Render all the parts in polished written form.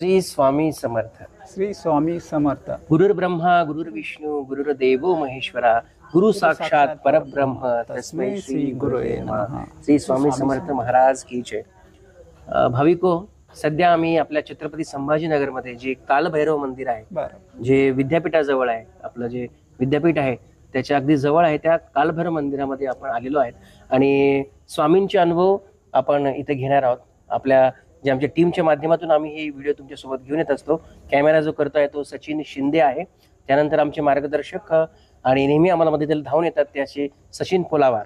श्री स्वामी समर्थ. श्री स्वामी समर्थ. गुरुर्ब्रह्मा गुरुर्विष्णू गुरुर्देवो महेश्वरा गुरु साक्षात परब्रह्म तस्मै श्री गुरुवे नमः. श्री स्वामी समर्थ महाराज की जय. भाविको, सध्या आम्ही आपल्या छत्रपती संभाजीनगरमध्ये जे कालभैरव मंदिर आहे, जे विद्यापीठाजवळ आहे, आपलं जे विद्यापीठ आहे त्याच्या अगदी जवळ आहे, त्या कालभैरव मंदिरामध्ये आपण आलेलो आहेत आणि स्वामींचे अनुभव आपण इथे घेणार आहोत. आपल्या जे आमच्या टीमच्या माध्यमातून आम्ही हे व्हिडिओ तुमच्यासोबत घेऊन येत असतो. कॅमेरा जो करतोय तो सचिन शिंदे आहे. त्यानंतर आमचे मार्गदर्शक आणि नेहमी आम्हाला मदतीला धावून येतात ते असे सचिन पोलावार.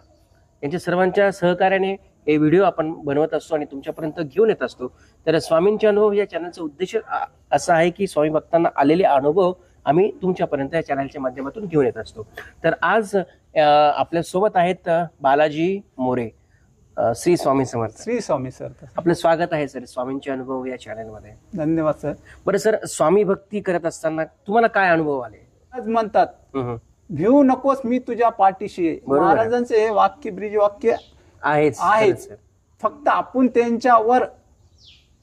यांच्या सर्वांच्या सहकार्याने हे व्हिडिओ आपण बनवत असतो आणि तुमच्यापर्यंत घेऊन येत असतो. तर स्वामींचे अनुभव या चॅनलचा उद्देश असा आहे की स्वामी भक्तांना आलेले अनुभव आम्ही तुमच्यापर्यंत या चॅनलच्या माध्यमातून घेऊन येत असतो. तर आज आपल्या सोबत आहेत बालाजी मोरे. श्री स्वामी समर्थ. श्री स्वामी सर. आपलं स्वागत आहे सर स्वामींचे अनुभव या चॅनलमध्ये. धन्यवाद सर. बरं सर, स्वामी भक्ती करत असताना तुम्हाला काय अनुभव आले? आज म्हणतात भिवू नकोस, मी तुझ्या पाठीशी आहे. महाराजांचे हे वाक्य ब्रीज वाक्य आहेच. फक्त आपण त्यांच्यावर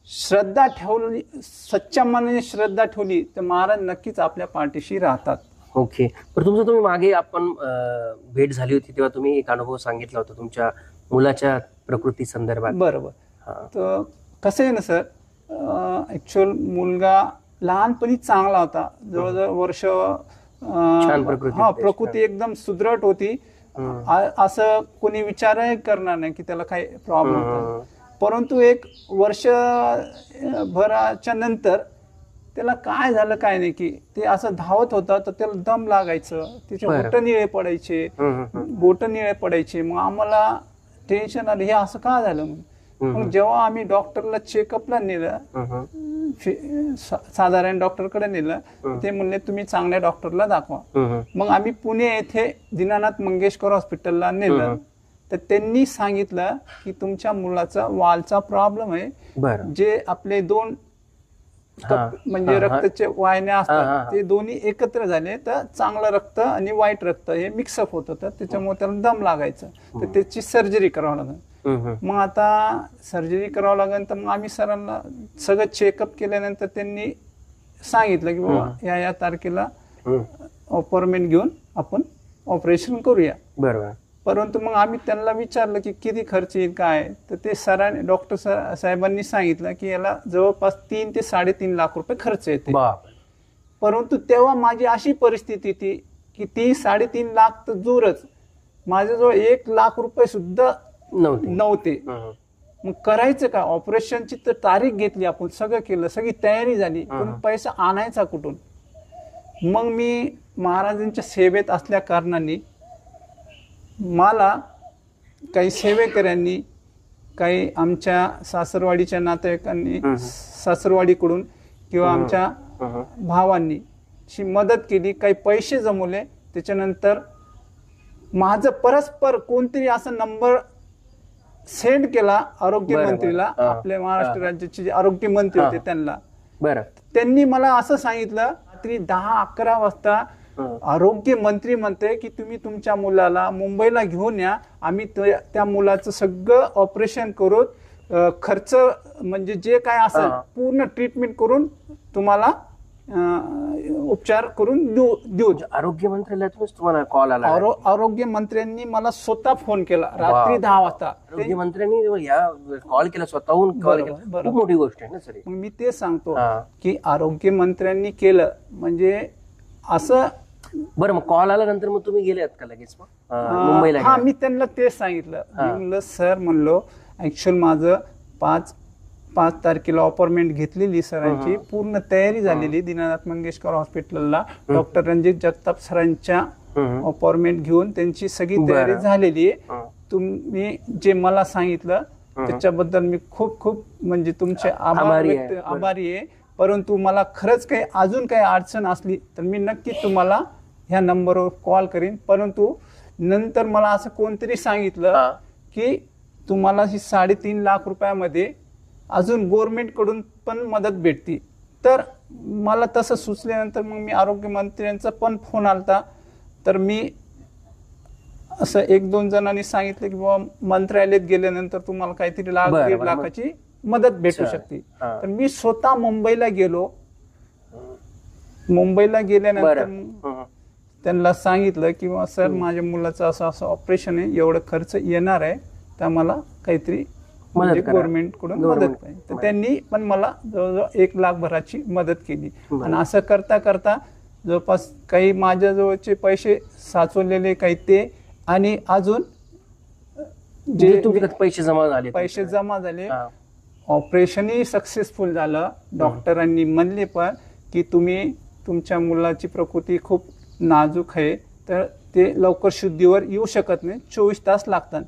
श्रद्धा ठेवली, सच्च्या मनाने श्रद्धा ठेवली तर महाराज नक्कीच आपल्या पाठीशी राहतात. ओके. पण तुमचं तुम्ही मागे आपण भेट झाली होती तेव्हा तुम्ही एक अनुभव सांगितला होता तुमच्या मुलाच्या प्रकृती संदर्भात. बरोबर. तर कसं आहे ना सर, ऍक्च्युअल मुलगा लहानपणी चांगला होता, जवळजवळ वर्ष प्रकृती एकदम सुदृढ होती. असं कोणी विचारही करणार नाही की त्याला काही प्रॉब्लेम होता. परंतु एक वर्ष भराच्या नंतर त्याला काय झालं काय नाही की ते असं धावत होता तर त्याला दम लागायचं, त्याचे बोट निळे पडायचे. मग आम्हाला टेन्शन आलं, हे असं का झालं. मग जेव्हा आम्ही डॉक्टरला चेकअपला नेलं, साधारण डॉक्टरकडे नेलं, ते म्हणले तुम्ही चांगल्या डॉक्टरला दाखवा. मग आम्ही पुणे येथे दीनानाथ मंगेशकर हॉस्पिटलला नेलं तर त्यांनी सांगितलं की तुमच्या मुलाचा वालचा प्रॉब्लेम आहे. जे आपले दोन म्हणजे रक्ताचे वाहिन्या असतात ते दोन्ही एकत्र झाले तर चांगलं रक्त आणि वाईट रक्त हे मिक्सअप होत होतं, त्याच्यामुळे त्याला दम लागायचं. तर त्याची सर्जरी करावं लागेल. मग आता सर्जरी करावं लागेल तर मग आम्ही सरांना सगळं चेकअप केल्यानंतर त्यांनी सांगितलं की बाबा या तारखेला अपॉइंटमेंट घेऊन आपण ऑपरेशन करूया. बरोबर. परंतु मग आम्ही त्यांना विचारलं की किती खर्च येईल काय, तर ते सरांनी डॉक्टर साहेबांनी सांगितलं की याला जवळपास 3 ते 3.5 लाख रुपये खर्च येते. परंतु तेव्हा माझी अशी परिस्थिती होती की 3-3.5 लाख तर दूरच, माझ्याजवळ 1 लाख रुपये सुद्धा नव्हते. मग करायचं का? ऑपरेशनची तर तारीख घेतली आपण, सगळं केलं, सगळी तयारी झाली, पण पैसा आणायचा कुठून? मग मी महाराजांच्या सेवेत असल्या कारणाने मला काही सेवेकऱ्यांनी, काही आमच्या सासरवाडीच्या नातेवाईकांनी, सासरवाडीकडून किंवा आमच्या भावांनी मदत केली, काही पैसे जमवले. त्याच्यानंतर माझं परस्पर कोणतरी असा नंबर सेंड केला आरोग्यमंत्रीला, आपल्या महाराष्ट्र राज्याचे जे आरोग्यमंत्री होते त्यांना. त्यांनी मला असं सांगितलं रात्री 10-11 वाजता आरोग्य मंत्री म्हणते की तुम्ही तुमच्या मुलाला मुंबईला घेऊन या, आम्ही त्या मुलाचं सगळं ऑपरेशन करून खर्च म्हणजे जे काय असेल पूर्ण ट्रीटमेंट करून तुम्हाला उपचार करून देऊ. आरोग्य मंत्र्यालाच तुम्हाला कॉल आला? आरोग्य मंत्र्यांनी मला स्वतः फोन केला रात्री 10 वाजता. आरोग्य मंत्र्यांनी कॉल केला, स्वतःहून कॉल केला. खूप मोठी गोष्ट आहे ना सर. मग मी ते सांगतो की आरोग्य मंत्र्यांनी केलं म्हणजे असं. बरं, मग कॉल आल्यानंतर मग तुम्ही गेले का लगेच मुंबईला? हा, मी त्यांना तेच सांगितलं. मी म्हणलं सर, म्हणलो ऍक्च्युअल माझं 5 तारखेला अपॉइंटमेंट घेतलेली सरांची, पूर्ण तयारी झालेली दीनानाथ मंगेशकर हॉस्पिटलला डॉक्टर रणजित जगताप सरांच्या अपॉइंटमेंट घेऊन त्यांची सगळी तयारी झालेली आहे. तुम्ही जे मला सांगितलं त्याच्याबद्दल मी खूप खूप म्हणजे तुमचे आभारी आहे. परंतु मला खरंच काही अजून काही अडचण असली तर मी नक्की तुम्हाला ह्या नंबरवर कॉल करीन. परंतु नंतर मला असं कोणतरी सांगितलं की तुम्हाला ही 3.5 लाख रुपयामध्ये अजून गव्हर्नमेंट कडून पण मदत भेटती. तर मला तसं सुचल्यानंतर मग मी आरोग्यमंत्र्यांचा पण फोन आलता. तर मी असं 1-2 जणांनी सांगितलं की बाबा मंत्रालयात गेल्यानंतर तुम्हाला काहीतरी 1.5 लाखाची मदत भेटू अच्छा. शकते. हा. तर मी स्वतः मुंबईला गेलो. मुंबईला गेल्यानंतर बरं. त्यांना सांगितलं की सर माझ्या मुलाचं असं असं ऑपरेशन आहे, एवढं खर्च येणार आहे, तर मला काहीतरी म्हणजे गव्हर्नमेंट कडून मदत पाहिजे. तर त्यांनी पण मला जवळजवळ 1 लाख भराची मदत केली. आणि असं करता करता जवळपास काही माझ्याजवळचे पैसे साचवलेले काही ते, आणि अजून जे पैसे जमा झाले. ऑपरेशनही सक्सेसफुल झालं. डॉक्टरांनी म्हणले पण की तुम्ही तुमच्या मुलाची प्रकृती खूप नाजूक आहे, तर ते लवकर शुद्धीवर येऊ शकत नाही, 24 तास लागतात.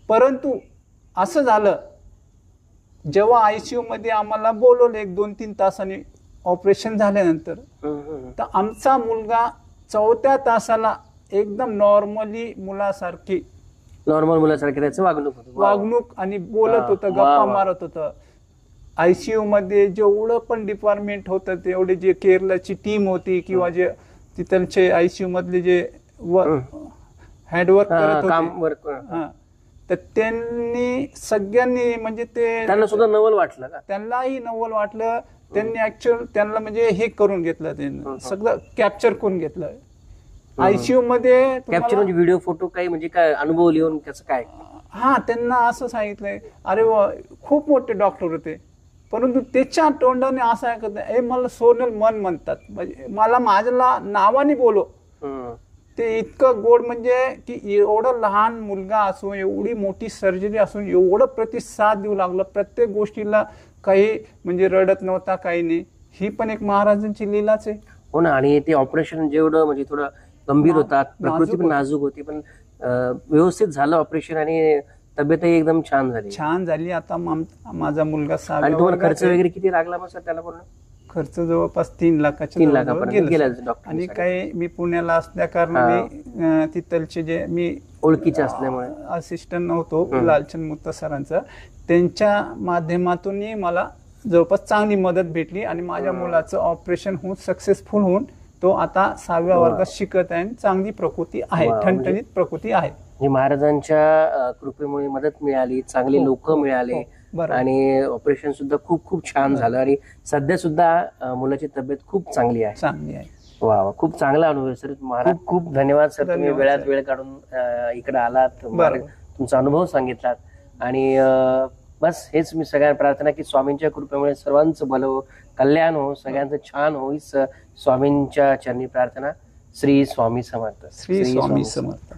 परंतु असं झालं, जेव्हा आयसीयू मध्ये आम्हाला बोलवलं 1-2-3 तासांनी ऑपरेशन झाल्यानंतर, तर आमचा मुलगा 4थ्या तासाला एकदम नॉर्मल मुलासारखी त्याचं वागणूक आणि बोलत होतं, गप्पा मारत होतं. आयसीयू मध्ये जेवढं पण डिपार्टमेंट होतं, तेवढे जे केरळची टीम होती किंवा जे तिथलचे आयसीयू मधले जे हँडवर्क करत होते, तर त्यांनी सगळ्यांनी म्हणजे त्यांना सुद्धा नवल वाटलं का? त्यांनाही नवल वाटलं. त्यांनी ऍक्च्युअल त्यांना म्हणजे हे करून घेतलं, त्यांनी सगळं कॅप्चर करून घेतलं. आयसीयू मध्ये कॅप्चर म्हणजे व्हिडिओ फोटो काही म्हणजे काय अनुभव लिहून त्याचं काय? हा, त्यांना असं सांगितलंय, अरे खूप मोठे डॉक्टर होते, परंतु त्याच्या तोंडाने असं ऐकत नाही, मला सोनल मन म्हणतात, म्हणजे मला माझ्या नावाने बोलो. ते इतकं गोड, म्हणजे की एवढं लहान मुलगा असून, एवढी मोठी सर्जरी असून एवढं प्रतिसाद देऊ लागलं, प्रत्येक गोष्टीला काही म्हणजे रडत नव्हता, काही नाही. ही पण एक महाराजांची लीलाच आहे. हो ना. आणि ते ऑपरेशन जेवढं म्हणजे थोडं गंभीर होतात, प्रकृती पण नाजूक होती, पण व्यवस्थित झालं ऑपरेशन आणि तब्येतही एकदम छान झाली. आता माझा मुलगा 6व्या वर्गात. आणि खर्च वगैरे किती लागला मग सर त्याला? पूर्ण खर्च जवळपास 3 लाखापर्यंत गेला. आणि काही मी पुण्याला असल्या कारणाने तिथलचे जे मी ओळखीचे असल्यामुळे असिस्टंट नव्हतो लालचंद मुत्ता सरांचा, त्यांच्या माध्यमातूनही मला जवळपास चांगली मदत भेटली. आणि माझ्या मुलाचं ऑपरेशन होऊन सक्सेसफुल होऊन तो आता 6व्या वर्गात शिकत आहे. चांगली प्रकृती आहे, ठणठणीत प्रकृती आहे. महाराजांच्या कृपेमुळे मदत मिळाली, चांगले लोक मिळाले, आणि ऑपरेशन सुद्धा खूप खूप छान झालं. आणि सध्या सुद्धा मुलाची तब्येत खूप चांगली आहे. वा, खूप चांगला अनुभव सर. महाराज खूप धन्यवाद सर, तुम्ही वेळात वेळ काढून इकडे आलात, तुमचा अनुभव सांगितलात. आणि बस हेच मी सगळ्यांना प्रार्थना की स्वामींच्या कृपेमुळे सर्वांचं भलं हो, कल्याण हो, सगळ्यांचं छान हो, हीच स्वामींच्या चरणी प्रार्थना. श्री स्वामी समर्थ. श्री स्वामी समर्थ.